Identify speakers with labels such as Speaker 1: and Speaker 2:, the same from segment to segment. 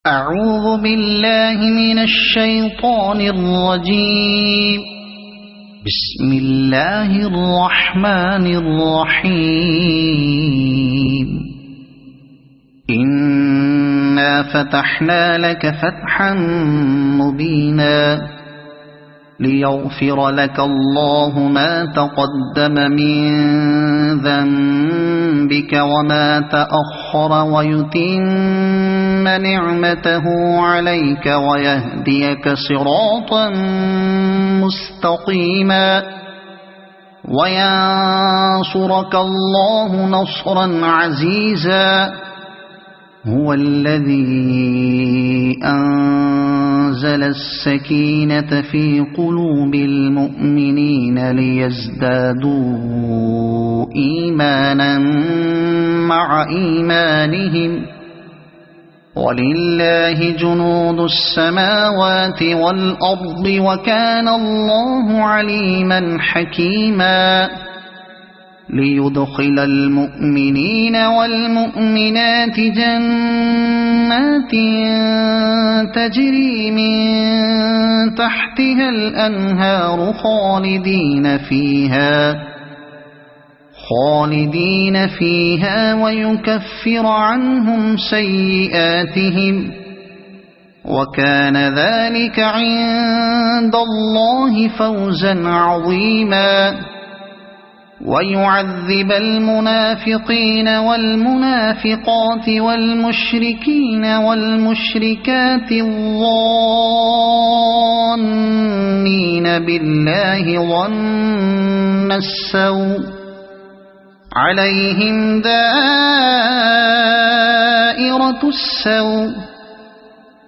Speaker 1: أعوذ بالله من الشيطان الرجيم. بسم الله الرحمن الرحيم. إنا فتحنا لك فتحا مبينا ليغفر لك الله ما تقدم من ذنبك وما تأخر ويتم نعمته عليك ويهديك صراطا مستقيما وينصرك الله نصرا عزيزا. هو الذي أنزل السكينة في قلوب المؤمنين ليزدادوا إيمانا مع إيمانهم ولله جنود السماوات والأرض وكان الله عليما حكيما. ليدخل المؤمنين والمؤمنات جنات تجري من تحتها الأنهار خالدين فيها ويكفر عنهم سيئاتهم وكان ذلك عند الله فوزا عظيما. ويعذب المنافقين والمنافقات والمشركين والمشركات الظانين بالله ظن السوء عليهم دائرة السوء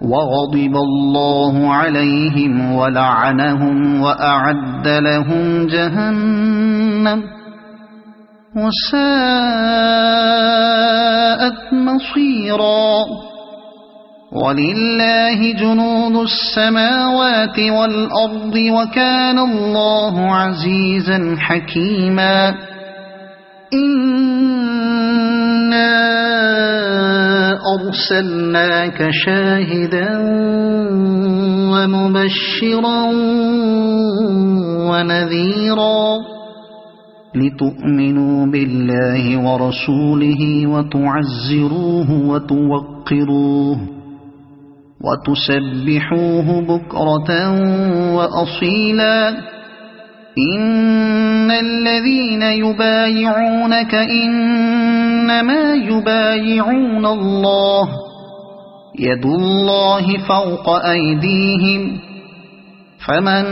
Speaker 1: وغضب الله عليهم ولعنهم وأعد لهم جهنم وساءت مصيرا. ولله جنود السماوات والأرض وكان الله عزيزا حكيما. إنا أرسلناك شاهدا ومبشرا ونذيرا لتؤمنوا بالله ورسوله وتعزروه وتوقروه وتسبحوه بكرة وأصيلا. إن الذين يبايعونك إنما يبايعون الله يد الله فوق أيديهم فمن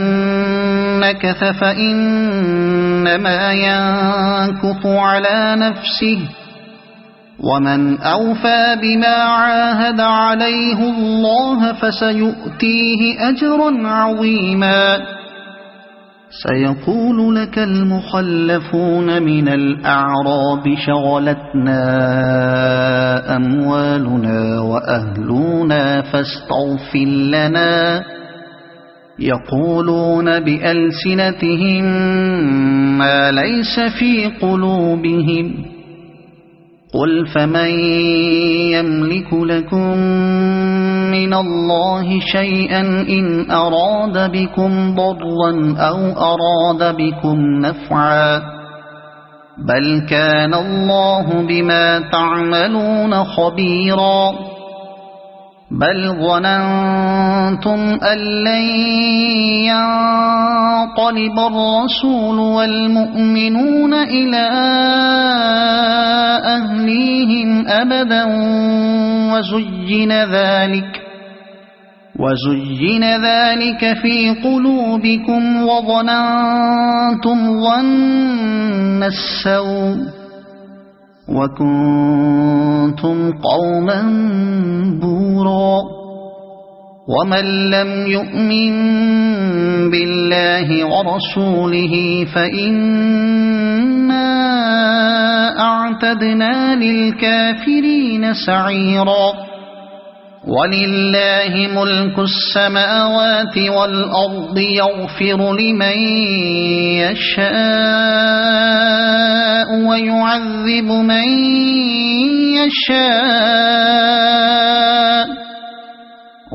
Speaker 1: نكث فإنما ينكث على نفسه ومن أوفى بما عاهد عليه الله فسيؤتيه أجرا عظيما. سيقول لك المخلفون من الأعراب شغلتنا أموالنا وأهلنا فاستغفر لنا. يقولون بألسنتهم ما ليس في قلوبهم قل فمن يملك لكم من الله شيئا إن أراد بكم ضرا أو أراد بكم نفعا بل كان الله بما تعملون خبيرا. بل ظننتم أن لن ينقلب الرسول والمؤمنون إلى أهليهم أبدا وزين ذلك في قلوبكم وظننتم ظن السوء وكنتم قوما بورا. ومن لم يؤمن بالله ورسوله فإنا أعتدنا للكافرين سعيرا. ولله ملك السماوات والأرض يغفر لمن يشاء ويعذب من يشاء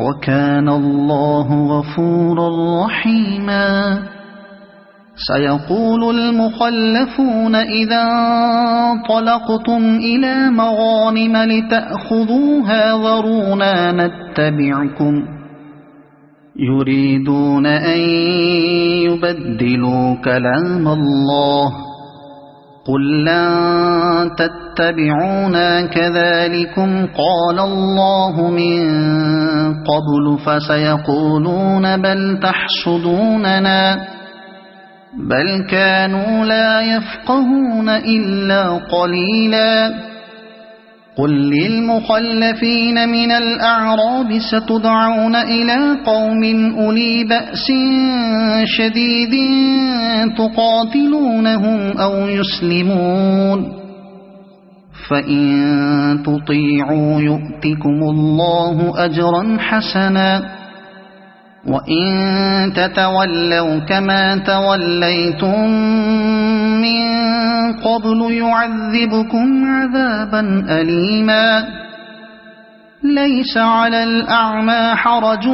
Speaker 1: وكان الله غفورا رحيما. سيقول المخلفون إذا انطلقتم إلى مغانم لتأخذوها ذرونا نتبعكم يريدون أن يبدلوا كلام الله قل لن تتبعونا كذلكم قال الله من قبل فسيقولون بل تحسدوننا بل كانوا لا يفقهون إلا قليلا. قل للمخلفين من الأعراب ستدعون إلى قوم أولي بأس شديد تقاتلونهم أو يسلمون فإن تطيعوا يؤتكم الله أجرا حسنا وإن تتولوا كما توليتم من قبل يعذبكم عذابا أليما. ليس على الأعمى حرج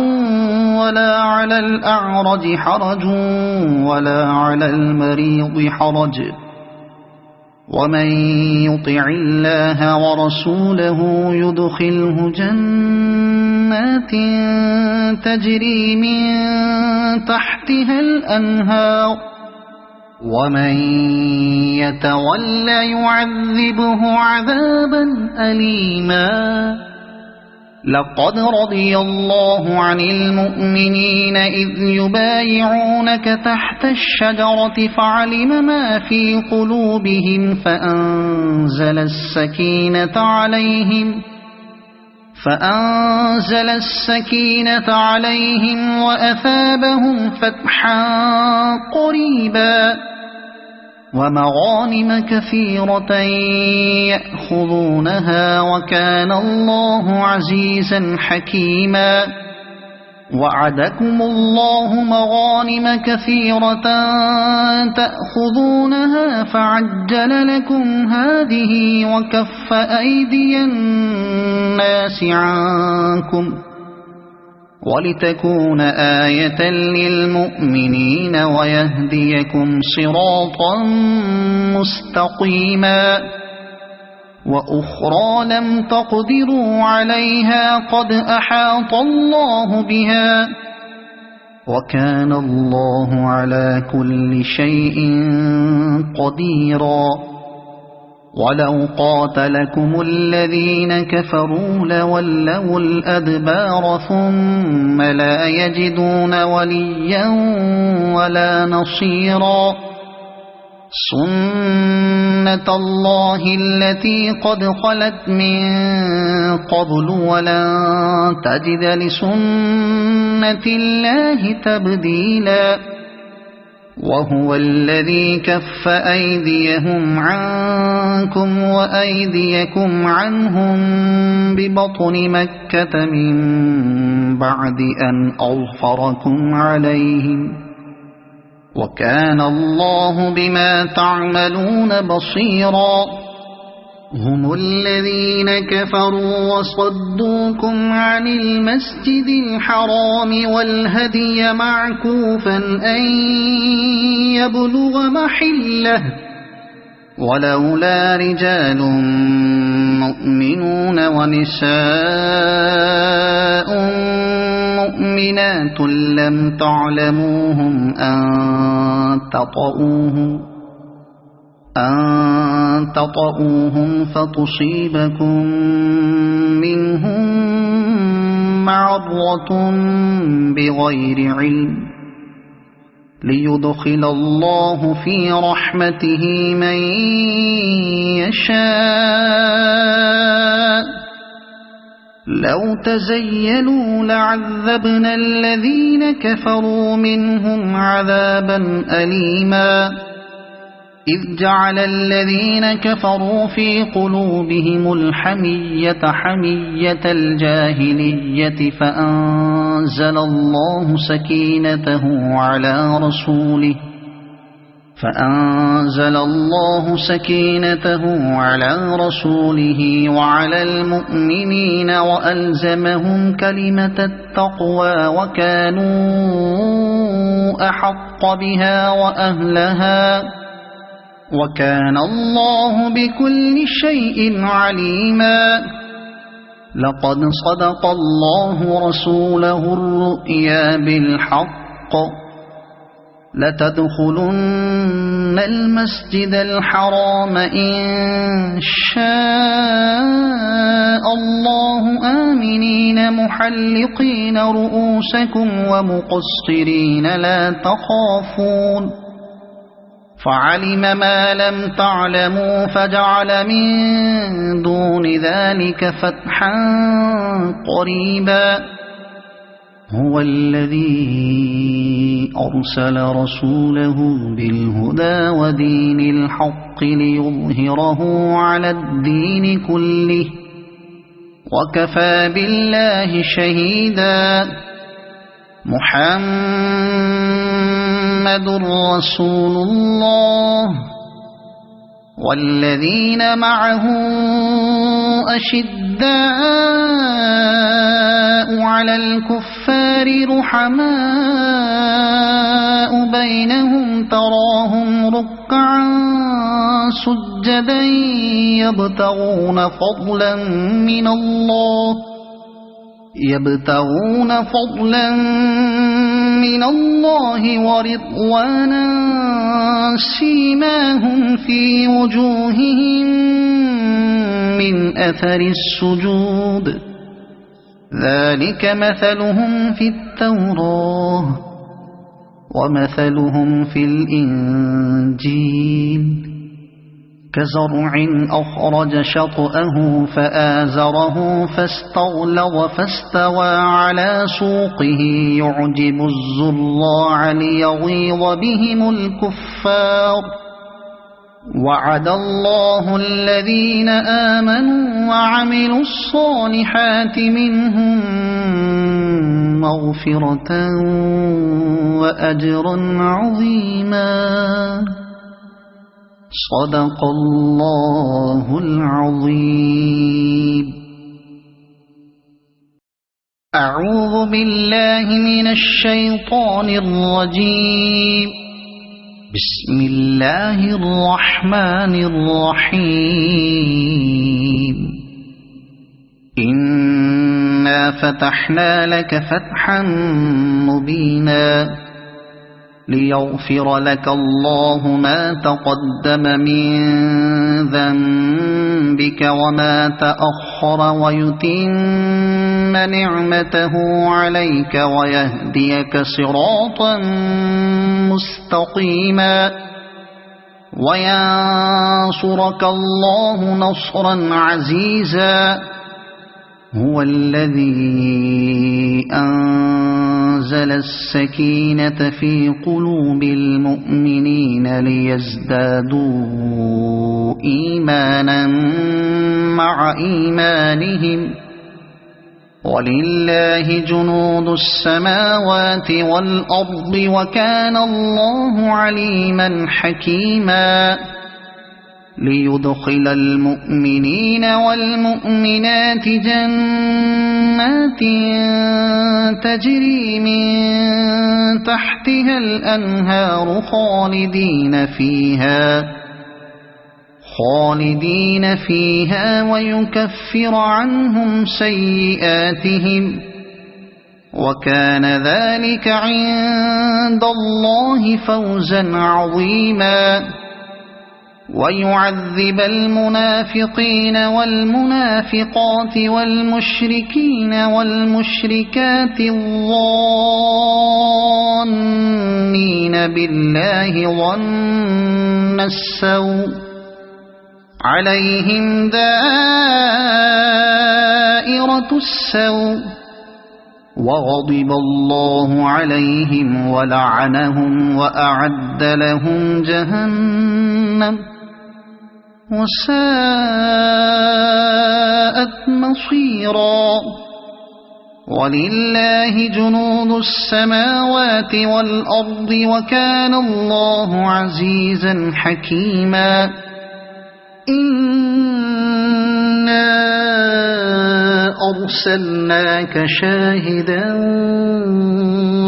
Speaker 1: ولا على الأعرج حرج ولا على المريض حرج ومن يطع الله ورسوله يدخله جنات تجري من تحتها الأنهار ومن يتول يعذبه عذابا أليما. لقد رضي الله عن المؤمنين إذ يبايعونك تحت الشجرة فعلم ما في قلوبهم فأنزل السكينة عليهم وأثابهم فتحا قريبا ومغانم كثيرة يأخذونها وكان الله عزيزا حكيما. وعدكم الله مغانم كثيرة تأخذونها فعجل لكم هذه وكف أيدي الناس عنكم ولتكون آية للمؤمنين ويهديكم صراطا مستقيما. وأخرى لم تقدروا عليها قد أحاط الله بها وكان الله على كل شيء قديرا. ولو قاتلكم الذين كفروا لولوا الأدبار ثم لا يجدون وليا ولا نصيرا. سنة الله التي قد خلت من قبل ولن تجد لسنة الله تبديلا. وهو الذي كف أيديهم عنكم وأيديكم عنهم ببطن مكة من بعد أن أظفركم عليهم وكان الله بما تعملون بصيرا. هم الذين كفروا وصدوكم عن المسجد الحرام والهدي معكوفا أن يبلغ محله ولولا رجال مؤمنون ونساء مؤمنات لم تعلموهم أن تطؤوهم فتصيبكم منهم معرة بغير علم ليدخل الله في رحمته من يشاء. لو تزيلوا لعذبنا الذين كفروا منهم عذابا أليما. إذ جعل الذين كفروا في قلوبهم الحمية حمية الجاهلية فأنزل الله سكينته على رسوله فأنزل الله سكينته على رسوله وعلى المؤمنين وألزمهم كلمة التقوى وكانوا أحق بها وأهلها وكان الله بكل شيء عليما. لقد صدق الله رسوله الرؤيا بالحق لتدخلن المسجد الحرام إن شاء الله آمنين محلقين رؤوسكم ومقصرين لا تخافون فعلم ما لم تعلموا فجعل من دون ذلك فتحا قريبا. هو الذي أرسل رسوله بالهدى ودين الحق ليظهره على الدين كله وكفى بالله شهيدا. محمد رسول الله والذين معه أشداء على الكفار رحماء بينهم تراهم ركعا سجدا يبتغون فضلا من الله ورضوانا سيماهم في وجوههم من أثر السجود ذلك مثلهم في التوراة ومثلهم في الإنجيل كزرع أخرج شطأه فآزره فاستغلظ فاستوى على سوقه يعجب الزراع ليغيظ بهم الكفار. وعد الله الذين آمنوا وعملوا الصالحات منهم مغفرة وأجرا عظيما. صدق الله العظيم. أعوذ بالله من الشيطان الرجيم. بسم الله الرحمن الرحيم. إنا فتحنا لك فتحا مبينا ليغفر لك الله ما تقدم من ذنبك وما تأخر ويتم نعمته عليك ويهديك صراطا مستقيما وينصرك الله نصرا عزيزا. هو الذي أنزل السكينة في قلوب المؤمنين ليزدادوا إيمانا مع إيمانهم ولله جنود السماوات والأرض وكان الله عليما حكيما. ليدخل المؤمنين والمؤمنات جنات تجري من تحتها الأنهار خالدين فيها ويكفر عنهم سيئاتهم وكان ذلك عند الله فوزا عظيما. ويعذب المنافقين والمنافقات والمشركين والمشركات الظانين بالله ظن السوء عليهم دائرة السوء وغضب الله عليهم ولعنهم وأعد لهم جهنم وساءت مصيرا. ولله جنود السماوات والأرض وكان الله عزيزا حكيما إنا أرسلناك شاهدا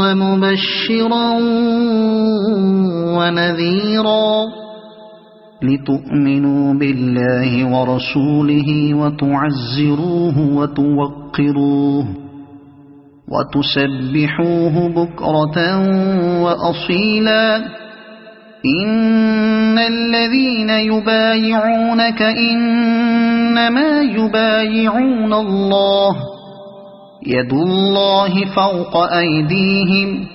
Speaker 1: ومبشرا ونذيرا لتؤمنوا بالله ورسوله وتعزروه وتوقروه وتسبحوه بكرة وأصيلا إن الذين يبايعونك إنما يبايعون الله يد الله فوق أيديهم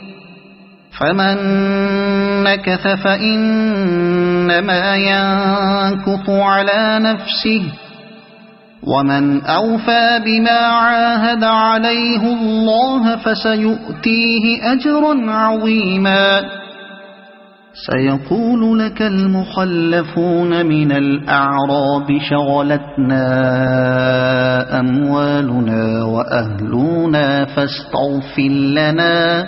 Speaker 1: فمن نكث فإنما ينكث على نفسه ومن أوفى بما عاهد عليه الله فسيؤتيه أجرا عظيما سيقول لك المخلفون من الأعراب شغلتنا أموالنا وأهلنا فاستغفر لنا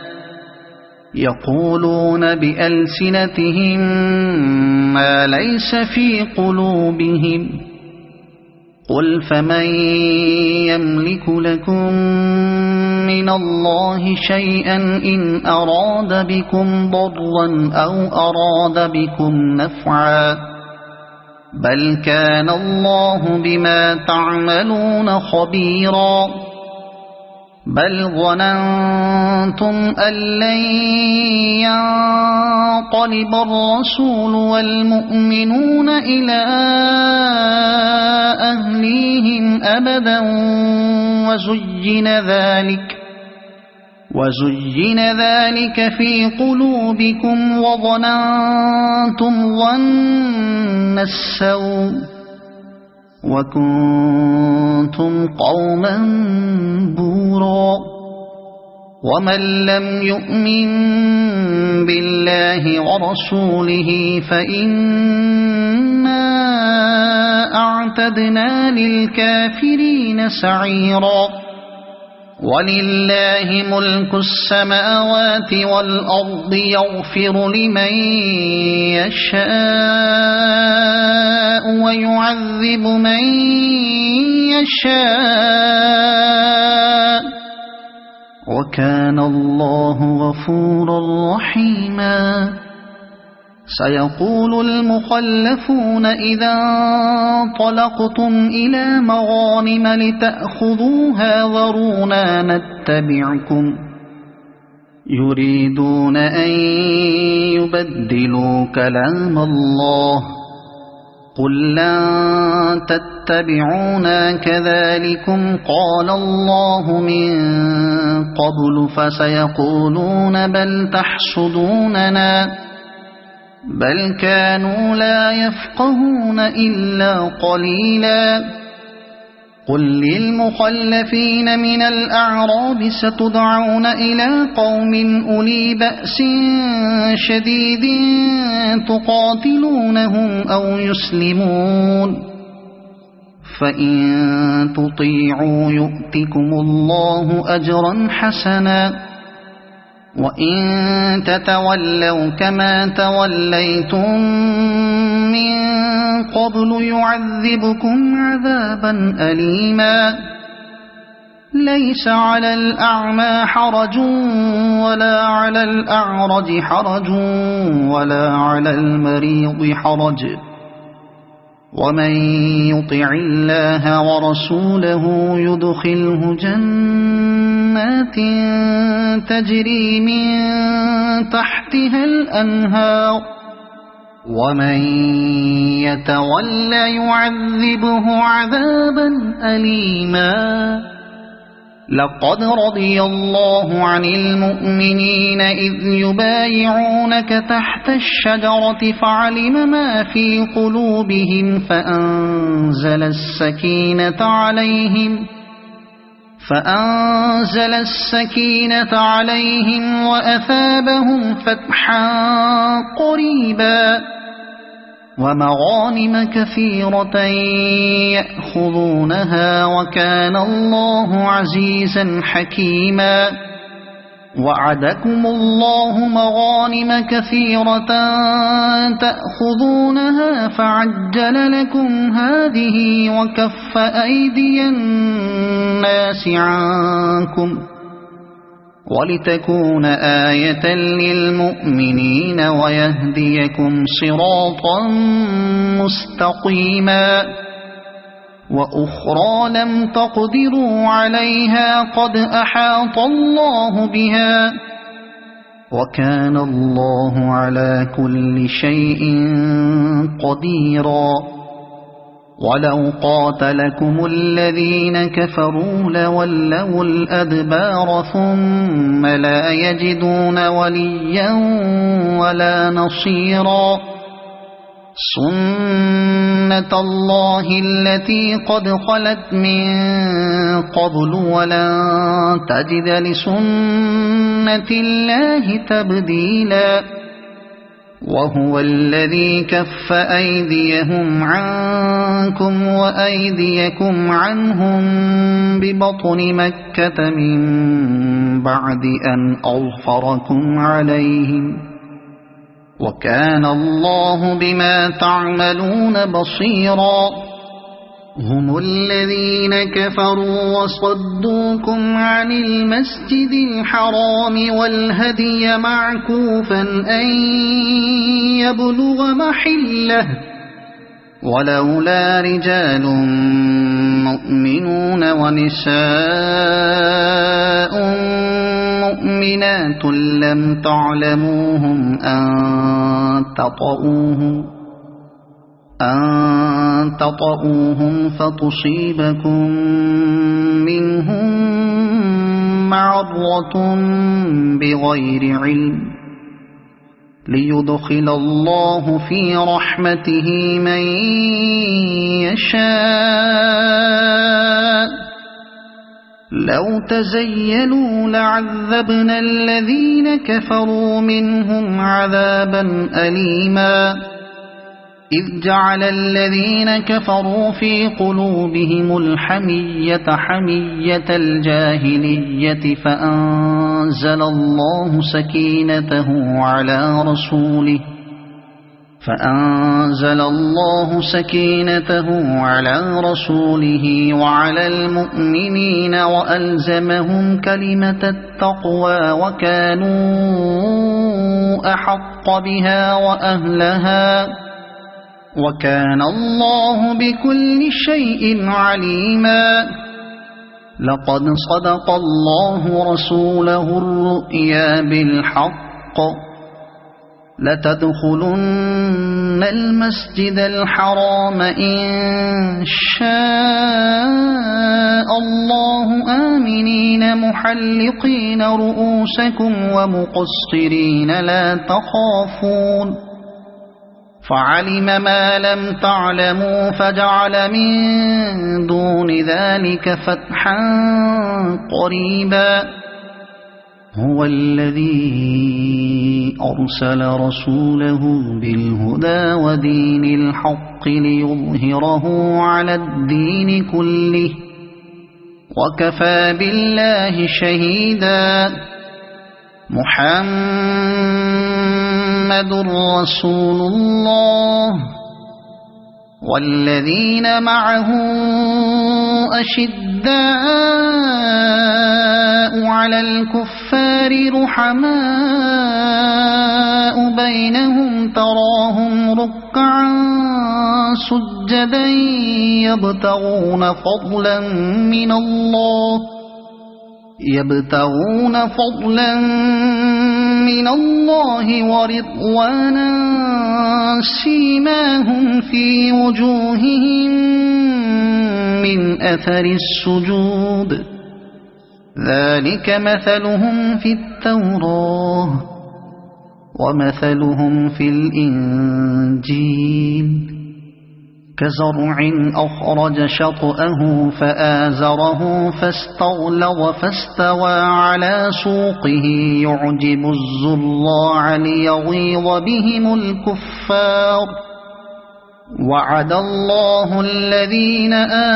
Speaker 1: يقولون بألسنتهم ما ليس في قلوبهم قل فمن يملك لكم من الله شيئا إن أراد بكم ضرا أو أراد بكم نفعا بل كان الله بما تعملون خبيرا بل ظننتم أن لن ينقلب الرسول والمؤمنون إلى أهليهم أبدا وزين ذلك في قلوبكم وظننتم ظن السوء وكنتم قوما بورا ومن لم يؤمن بالله ورسوله فإنا أعتدنا للكافرين سعيرا ولله ملك السماوات والأرض يغفر لمن يشاء ويعذب من يشاء وكان الله غفورا رحيما سيقول المخلفون إذا انطلقتم إلى مغانم لتأخذوها ذرونا نتبعكم يريدون أن يبدلوا كلام الله قل لن تتبعونا كذلكم قال الله من قبل فسيقولون بل تحسدوننا بل كانوا لا يفقهون إلا قليلا قل للمخلفين من الأعراب ستدعون إلى قوم أولي بأس شديد تقاتلونهم أو يسلمون فإن تطيعوا يؤتكم الله أجرا حسنا وإن تتولوا كما توليتم من قبل يعذبكم عذابا أليما ليس على الأعمى حرج ولا على الأعرج حرج ولا على المريض حرج ومن يطع الله ورسوله يدخله جنات تجري من تحتها الأنهار ومن يتول يعذبه عذابا أليما لقد رضي الله عن المؤمنين إذ يبايعونك تحت الشجرة فعلم ما في قلوبهم فأنزل السكينة عليهم وأثابهم فتحا قريبا ومغانم كثيرة يأخذونها وكان الله عزيزا حكيما وعدكم الله مغانم كثيرة تأخذونها فعجل لكم هذه وكف أيدي الناس عنكم ولتكون آية للمؤمنين ويهديكم صراطا مستقيما وأخرى لم تقدروا عليها قد أحاط الله بها وكان الله على كل شيء قديرا ولو قاتلكم الذين كفروا لولوا الأدبار ثم لا يجدون وليا ولا نصيرا سنة الله التي قد خلت من قبل ولن تجد لسنة الله تبديلا وهو الذي كف أيديهم عنكم وأيديكم عنهم ببطن مكة من بعد أن أظفركم عليهم وكان الله بما تعملون بصيرا هم الذين كفروا وصدوكم عن المسجد الحرام والهدي معكوفا أن يبلغ محله ولولا رجال مؤمنون ونساء مؤمنات لم تعلموهم أن تطؤوهم فتصيبكم منهم معرة بغير علم ليدخل الله في رحمته من يشاء لو تزيلوا لعذبنا الذين كفروا منهم عذابا أليما إذ جعل الذين كفروا في قلوبهم الحمية حمية الجاهلية فأنزل الله سكينته على رسوله وعلى المؤمنين وألزمهم كلمة التقوى وكانوا أحق بها وأهلها وكان الله بكل شيء عليما لقد صدق الله رسوله الرؤيا بالحق لتدخلن المسجد الحرام إن شاء الله آمنين محلقين رؤوسكم ومقصرين لا تخافون فعلم ما لم تعلموا فجعل من دون ذلك فتحا قريبا هو الذي أرسل رسوله بالهدى ودين الحق ليظهره على الدين كله وكفى بالله شهيدا محمد رسول الله والذين معه أشداء على الكفار رحماء بينهم تراهم ركعا سجدا يبتغون فضلا من الله ورضوانا سيماهم في وجوههم من أثر السجود ذلك مثلهم في التوراة ومثلهم في الإنجيل كزرع أخرج شطأه فآزره فاستغلظ فاستوى على سوقه يعجب الزراع ليغيظ بهم الكفار وعد الله الذين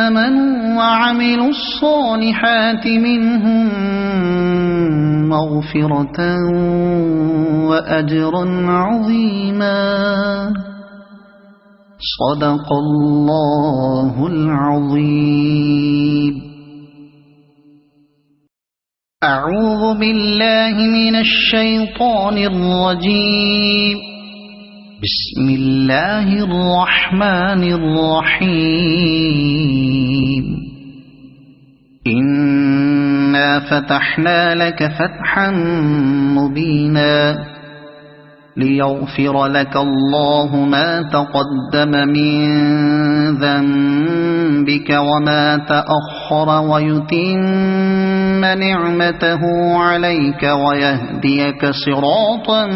Speaker 1: آمنوا وعملوا الصالحات منهم مغفرة وأجرا عظيما. صدق الله العظيم. أعوذ بالله من الشيطان الرجيم. بسم الله الرحمن الرحيم. إنا فتحنا لك فتحا مبينا ليغفر لك الله ما تقدم من ذنبك وما تأخر ويتم نعمته عليك ويهديك صراطا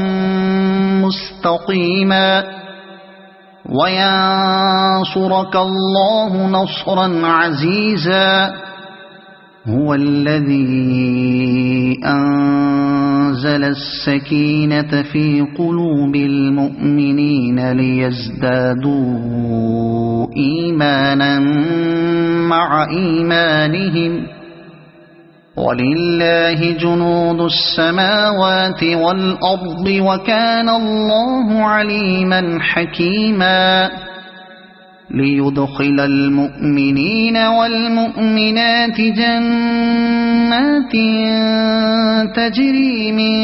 Speaker 1: مستقيما وينصرك الله نصرا عزيزا. هو الذي أنزل السكينة في قلوب المؤمنين ليزدادوا إيمانا مع إيمانهم ولله جنود السماوات والأرض وكان الله عليما حكيما. ليدخل المؤمنين والمؤمنات جنات تجري من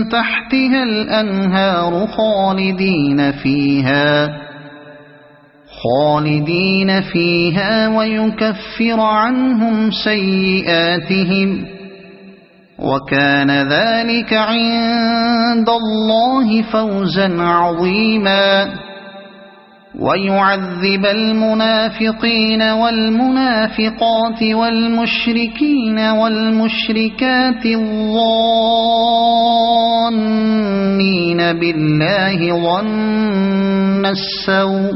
Speaker 1: تحتها الأنهار خالدين فيها ويكفر عنهم سيئاتهم وكان ذلك عند الله فوزا عظيما. ويعذب المنافقين والمنافقات والمشركين والمشركات الظانين بالله ظن السوء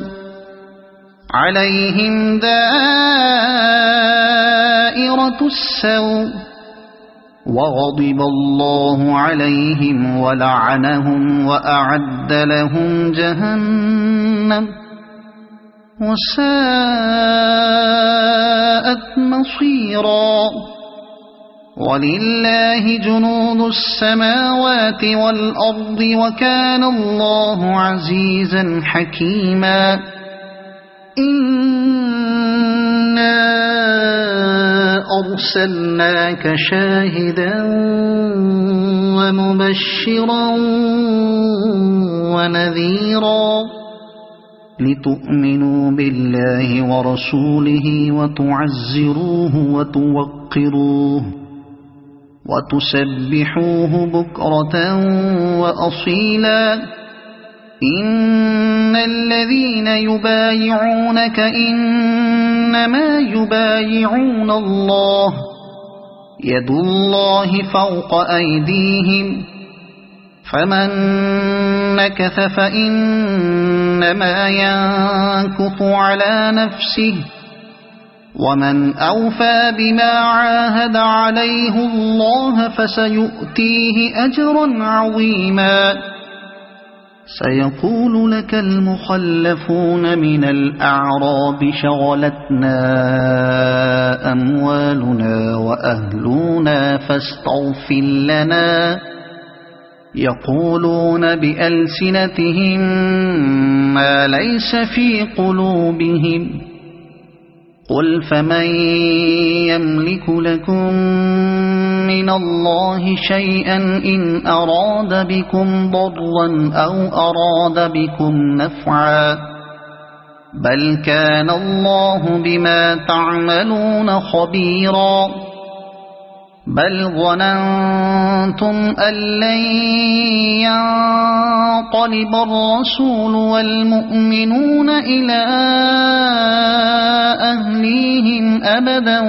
Speaker 1: عليهم دائرة السوء وغضب الله عليهم ولعنهم وأعد لهم جهنم وساءت مصيرا. ولله جنود السماوات والأرض وكان الله عزيزا حكيما. إنا أرسلناك شاهدا ومبشرا ونذيرا لتؤمنوا بالله ورسوله وتعزروه وتوقروه وتسبحوه بكرة وأصيلا. إن الذين يبايعونك إنما يبايعون الله يد الله فوق أيديهم فمن نكث فإنما ينكث على نفسه ومن أوفى بما عاهد عليه الله فسيؤتيه أجرا عظيما. سيقول لك المخلفون من الأعراب شغلتنا أموالنا وأهلنا فاستغفر لنا. يقولون بألسنتهم ما ليس في قلوبهم قل فمن يملك لكم من الله شيئا إن أراد بكم ضرا أو أراد بكم نفعا بل كان الله بما تعملون خبيرا. بل ظننتم أن لن ينقلب الرسول والمؤمنون إلى أهليهم أبدا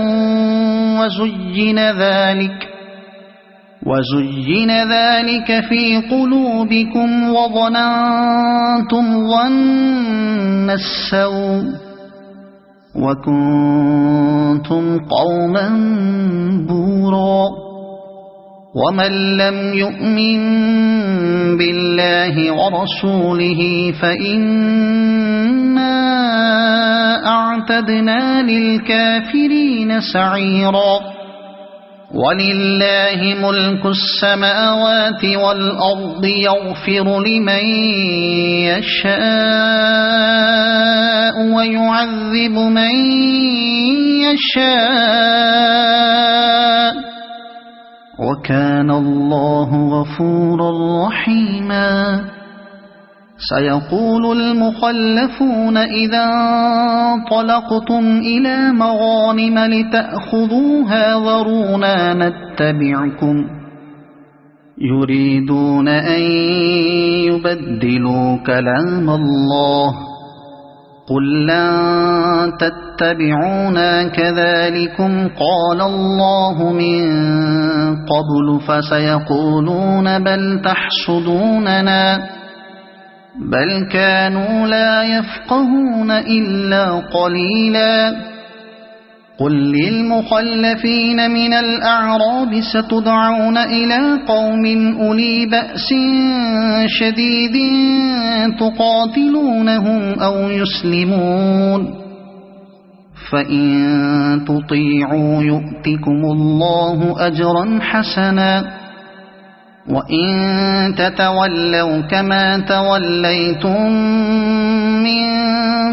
Speaker 1: وزين ذلك في قلوبكم وظننتم ظن السوء وكنتم قوما بورا. ومن لم يؤمن بالله ورسوله فإن وأعتدنا للكافرين سعيرا ولله ملك السماوات والأرض يغفر لمن يشاء ويعذب من يشاء وكان الله غفورا رحيما سيقول المخلفون إذا انطلقتم إلى مغانم لتأخذوها ذرونا نتبعكم يريدون أن يبدلوا كلام الله قل لن تتبعونا كذلكم قال الله من قبل فسيقولون بل تحسدوننا بل كانوا لا يفقهون إلا قليلا قل للمخلفين من الأعراب ستدعون إلى قوم أولي بأس شديد تقاتلونهم أو يسلمون فإن تطيعوا يؤتكم الله أجرا حسنا وإن تتولوا كما توليتم من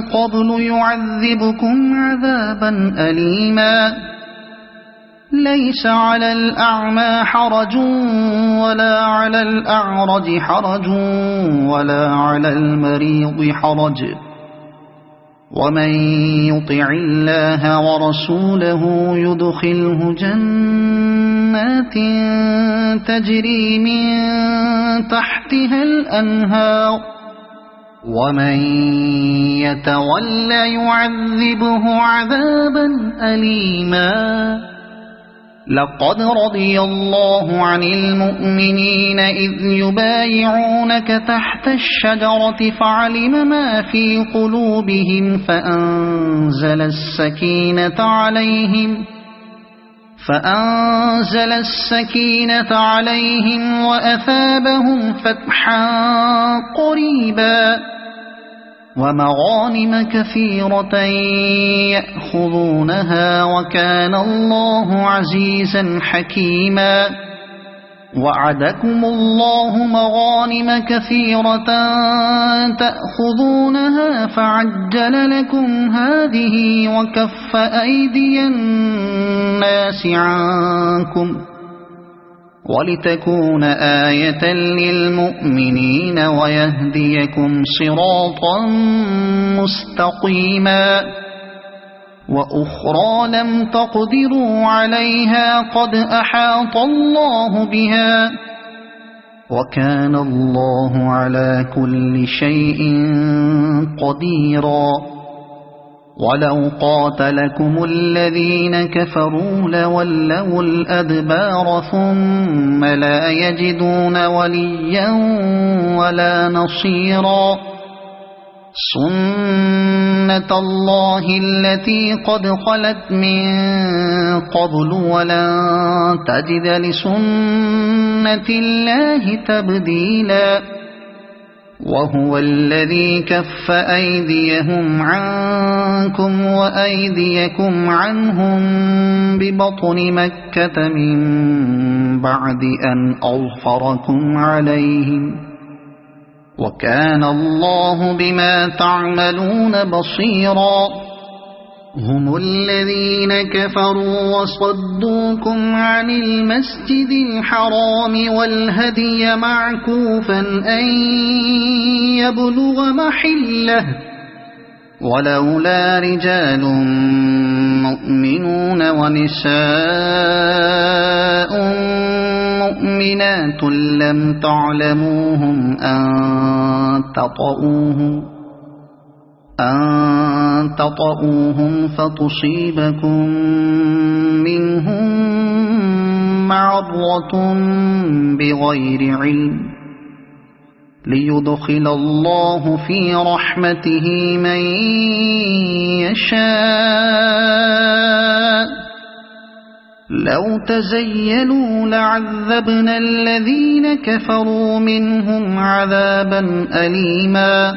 Speaker 1: قبل يعذبكم عذابا أليما ليس على الأعمى حرج ولا على الأعرج حرج ولا على المريض حرج ومن يطع الله ورسوله يدخله جنات تجري من تحتها الأنهار ومن يتولى يعذبه عذابا أليما لقد رضي الله عن المؤمنين إذ يبايعونك تحت الشجرة فعلم ما في قلوبهم فأنزل السكينة عليهم وأثابهم فتحا قريبا ومغانم كثيرة يأخذونها وكان الله عزيزا حكيما وعدكم الله مغانم كثيرة تأخذونها فعجل لكم هذه وكف أيدي الناس عنكم ولتكون آية للمؤمنين ويهديكم صراطا مستقيما وأخرى لم تقدروا عليها قد أحاط الله بها وكان الله على كل شيء قديرا ولو قاتلكم الذين كفروا لولوا الأدبار ثم لا يجدون وليا ولا نصيرا سنة الله التي قد خلت من قبل ولن تجد لسنة الله تبديلا وهو الذي كف أيديهم عنكم وأيديكم عنهم ببطن مكة من بعد أن أظفركم عليهم وكان الله بما تعملون بصيرا هم الذين كفروا وصدوكم عن المسجد الحرام والهدي معكوفا أن يبلغ محله ولولا رجال مؤمنون ونساء مؤمنات لم تعلموهم أن تطؤوهم فتصيبكم منهم معرة بغير علم ليدخل الله في رحمته من يشاء لو تزيلوا لعذبنا الذين كفروا منهم عذابا أليما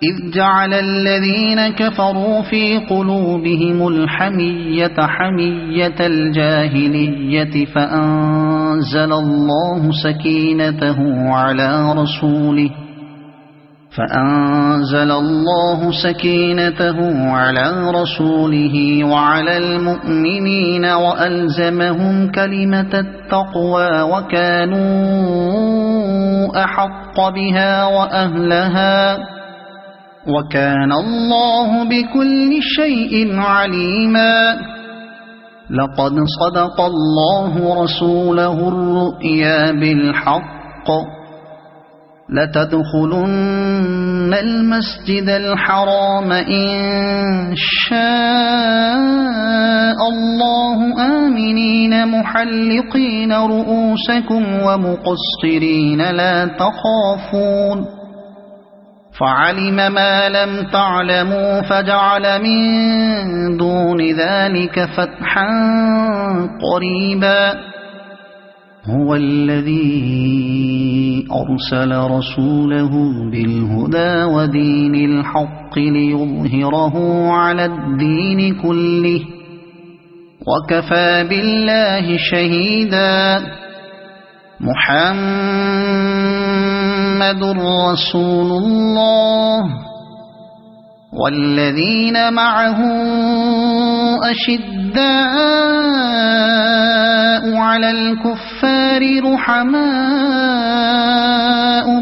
Speaker 1: إذ جعل الذين كفروا في قلوبهم الحمية حمية الجاهلية فأنزل الله سكينته على رسوله وعلى المؤمنين وألزمهم كلمة التقوى وكانوا أحق بها وأهلها وكان الله بكل شيء عليما. لقد صدق الله رسوله الرؤيا بالحق لتدخلن المسجد الحرام إن شاء الله آمنين محلقين رؤوسكم ومقصرين لا تخافون فعلم ما لم تعلموا فجعل من دون ذلك فتحا قريبا. هو الذي أرسل رسوله بالهدى ودين الحق ليظهره على الدين كله وكفى بالله شهيدا. محمد رسول الله والذين معه أشداء على الكفار رحماء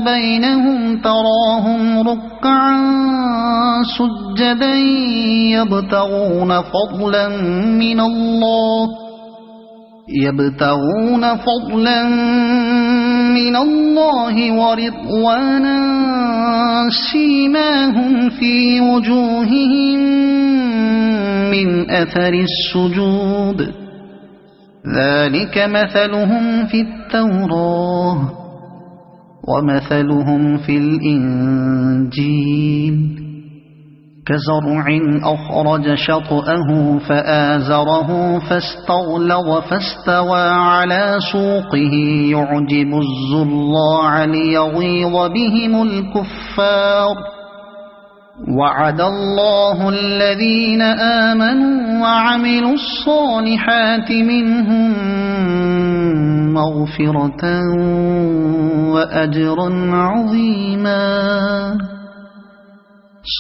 Speaker 1: بينهم تراهم ركعا سجدا يبتغون فضلا من الله ورضوانا سيماهم في وجوههم من أثر السجود ذلك مثلهم في التوراة ومثلهم في الإنجيل كزرع أخرج شطأه فآزره فاستغلظ فاستوى على سوقه يعجب الزراع ليغيظ بهم الكفار. وعد الله الذين آمنوا وعملوا الصالحات منهم مغفرة وأجرا عظيما.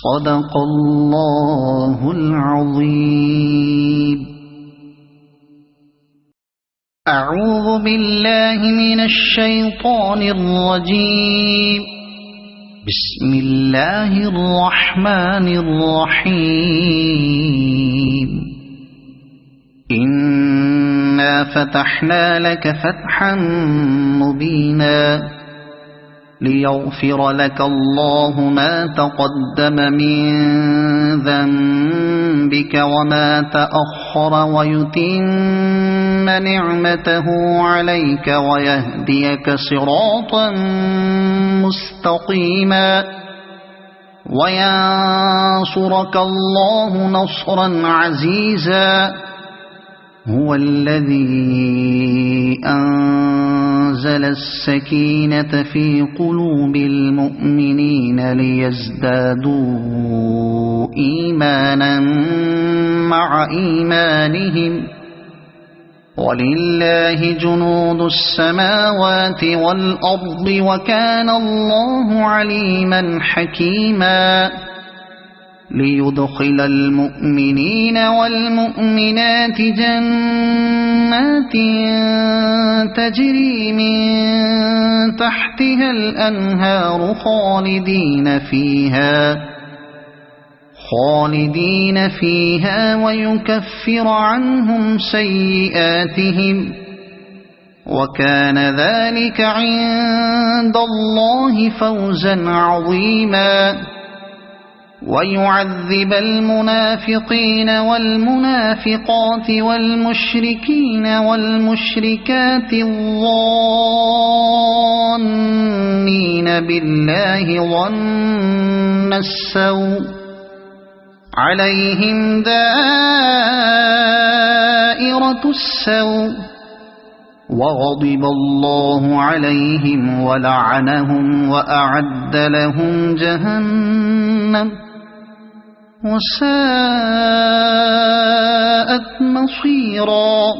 Speaker 1: صدق الله العظيم. أعوذ بالله من الشيطان الرجيم. بسم الله الرحمن الرحيم. إنا فتحنا لك فتحا مبينا ليغفر لك الله ما تقدم من ذنبك وما تأخر ويتم نعمته عليك ويهديك صراطا مستقيما وينصرك الله نصرا عزيزا. هو الذي أنزل السكينة في قلوب المؤمنين ليزدادوا إيمانا مع إيمانهم ولله جنود السماوات والأرض وكان الله عليما حكيما. ليدخل المؤمنين والمؤمنات جنات تجري من تحتها الأنهار خالدين فيها ويكفر عنهم سيئاتهم وكان ذلك عند الله فوزا عظيما. ويعذب المنافقين والمنافقات والمشركين والمشركات الظانين بالله ظن السوء عليهم دائرة السوء وغضب الله عليهم ولعنهم وأعد لهم جهنم وساءت مصيرا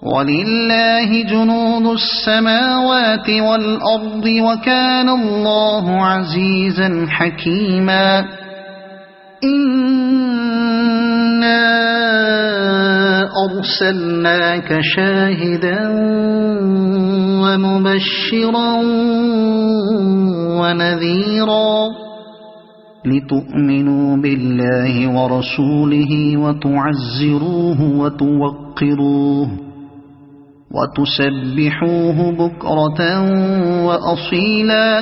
Speaker 1: ولله جنود السماوات والأرض وكان الله عزيزا حكيما إنا أرسلناك شاهدا ومبشرا ونذيرا لتؤمنوا بالله ورسوله وتعزروه وتوقروه وتسبحوه بكرة وأصيلا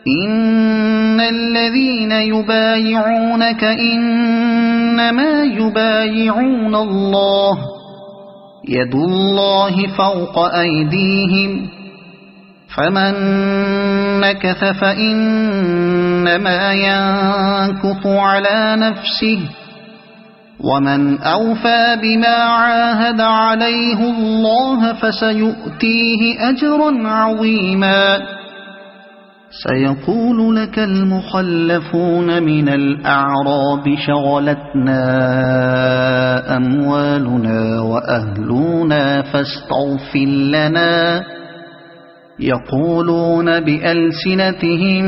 Speaker 1: إن الذين يبايعونك إنما يبايعون الله يد الله فوق أيديهم فمن نكث فإنما ينكث على نفسه ومن أوفى بما عاهد عليه الله فسيؤتيه أجرا عظيما سيقول لك المخلفون من الأعراب شغلتنا أموالنا وأهلنا فاستغفر لنا يقولون بألسنتهم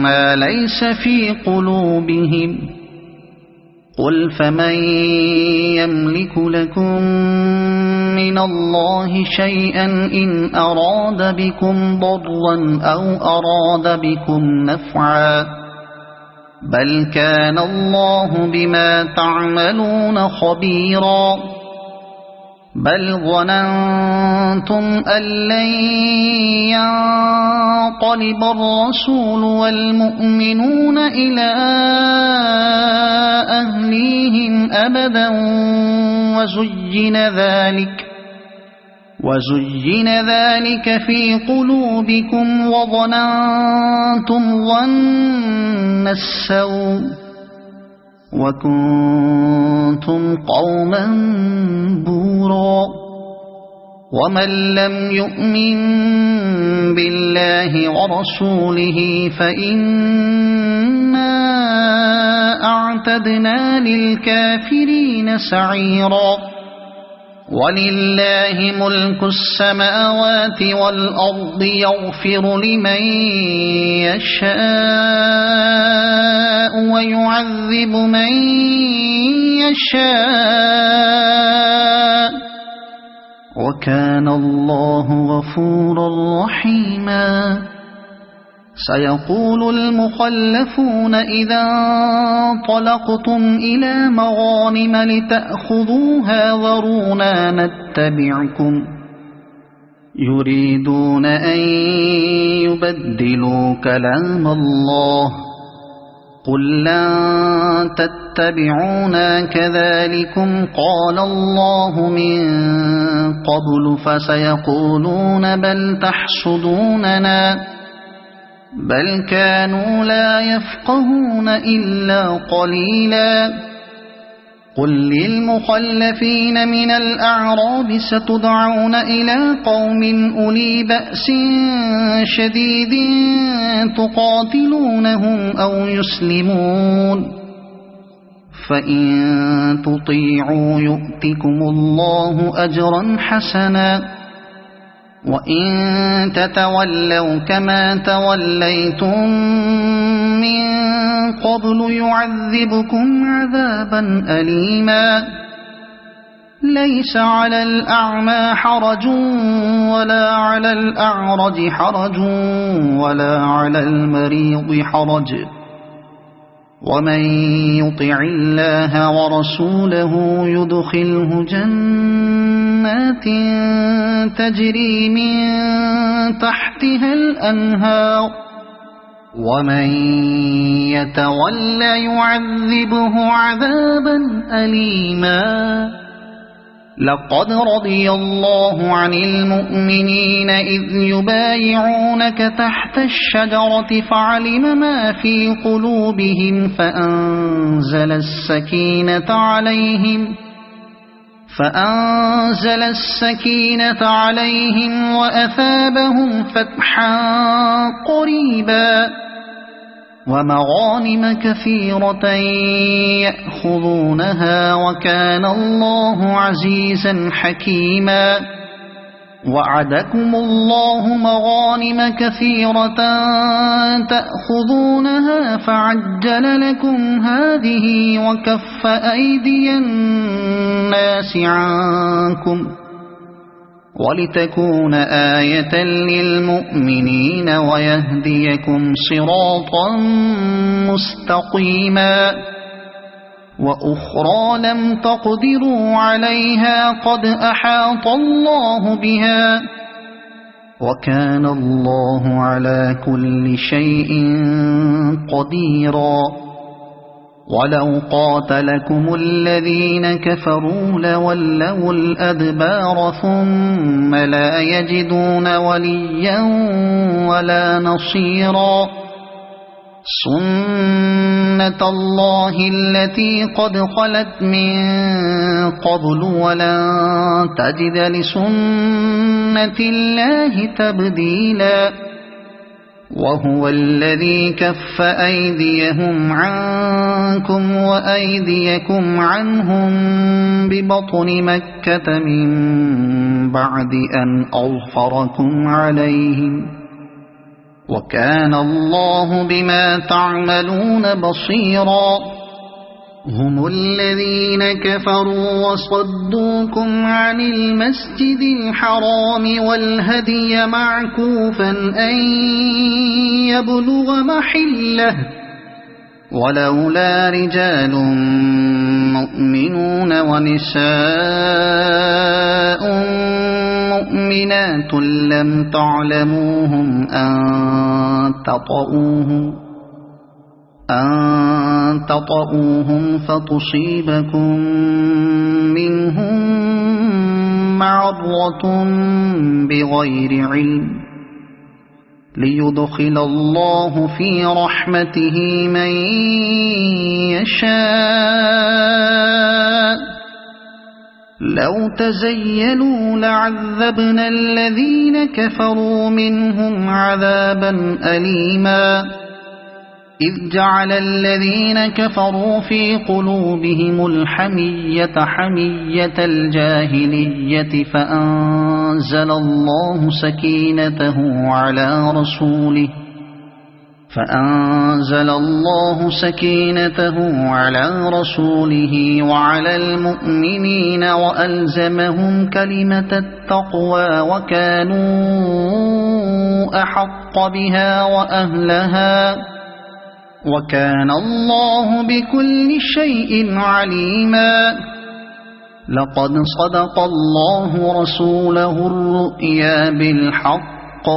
Speaker 1: ما ليس في قلوبهم قل فمن يملك لكم من الله شيئا إن أراد بكم ضرا أو أراد بكم نفعا بل كان الله بما تعملون خبيرا بل ظننتم أن لن ينقلب الرسول والمؤمنون إلى أهليهم أبدا وزين ذلك في قلوبكم وظننتم ظن السوء وكنتم قوما بورا ومن لم يؤمن بالله ورسوله فإنا أعتدنا للكافرين سعيرا ولله ملك السماوات والأرض يغفر لمن يشاء ويعذب من يشاء وكان الله غفورا رحيما سيقول المخلفون إذا انطلقتم إلى مغانم لتأخذوها ذرونا نتبعكم يريدون أن يبدلوا كلام الله قل لن تتبعونا كذلكم قال الله من قبل فسيقولون بل تحسدوننا بل كانوا لا يفقهون إلا قليلا قل للمخلفين من الأعراب ستدعون إلى قوم أولي بأس شديد تقاتلونهم أو يسلمون فإن تطيعوا يؤتكم الله أجرا حسنا وإن تتولوا كما توليتم من قبل يعذبكم عذابا أليما ليس على الأعمى حرج ولا على الأعرج حرج ولا على المريض حرج ومن يطع الله ورسوله يدخله جنات تجري من تحتها الأنهار ومن يتولى يعذبه عذابا أليما لقد رضي الله عن المؤمنين إذ يبايعونك تحت الشجرة فعلم ما في قلوبهم فأنزل السكينة عليهم وأثابهم فتحا قريبا ومغانم كثيرة يأخذونها وكان الله عزيزا حكيما وعدكم الله مغانم كثيرة تأخذونها فعجل لكم هذه وكف أيدي الناس عنكم ولتكون آية للمؤمنين ويهديكم صراطا مستقيما وأخرى لم تقدروا عليها قد أحاط الله بها وكان الله على كل شيء قديرا ولو قاتلكم الذين كفروا لولوا الأدبار ثم لا يجدون وليا ولا نصيرا سنة الله التي قد خلت من قبل ولن تجد لسنة الله تبديلا وهو الذي كف أيديهم عنكم وأيديكم عنهم ببطن مكة من بعد أن أظفركم عليهم وكان الله بما تعملون بصيرا هم الذين كفروا وصدوكم عن المسجد الحرام والهدي معكوفا أن يبلغ محله ولولا رجال مؤمنون ونساء مؤمنات لم تعلموهم أن تطؤوهم فتصيبكم منهم معرة بغير علم ليدخل الله في رحمته من يشاء لو تزيلوا لعذبنا الذين كفروا منهم عذابا أليما إذ جعل الذين كفروا في قلوبهم الحمية حمية الجاهلية فأنزل الله سكينته على رسوله وعلى المؤمنين وألزمهم كلمة التقوى وكانوا أحق بها وأهلها وكان الله بكل شيء عليما لقد صدق الله رسوله الرؤيا بالحق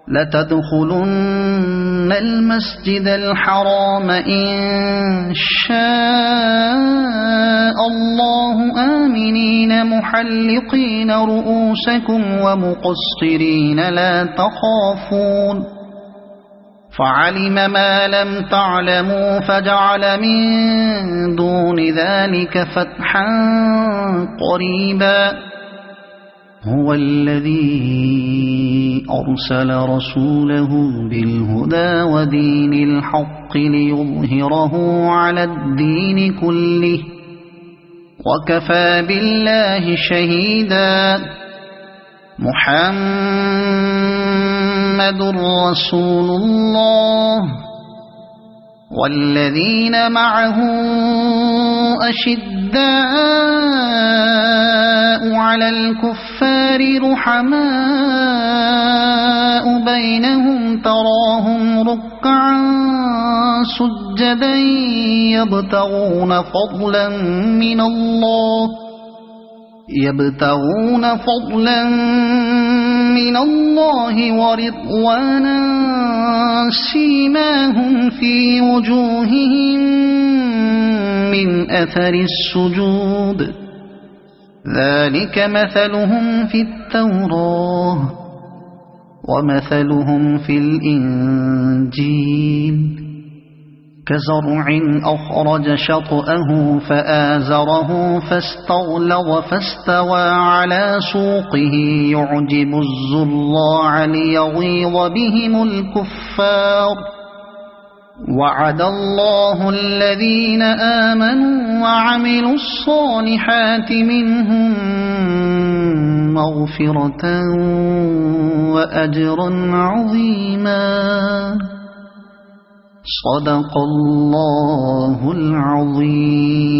Speaker 1: لتدخلن المسجد الحرام إن شاء الله آمنين محلقين رؤوسكم ومقصرين لا تخافون فعلم ما لم تعلموا فجعل من دون ذلك فتحا قريبا هو الذي أرسل رسوله بالهدى ودين الحق ليظهره على الدين كله وكفى بالله شهيدا محمد رسول الله والذين معه أشداء على الكفار رحماء بينهم تراهم ركعا سجدا يبتغون فضلا من الله ورضوانا سيماهم في وجوههم من أثر السجود ذلك مثلهم في التوراة ومثلهم في الإنجيل كزرع أخرج شطأه فآزره فاستغلظ فاستوى على سوقه يعجب الزراع ليغيظ بهم الكفار وعد الله الذين آمنوا وعملوا الصالحات منهم مغفرة وأجرا عظيما. صدق الله العظيم.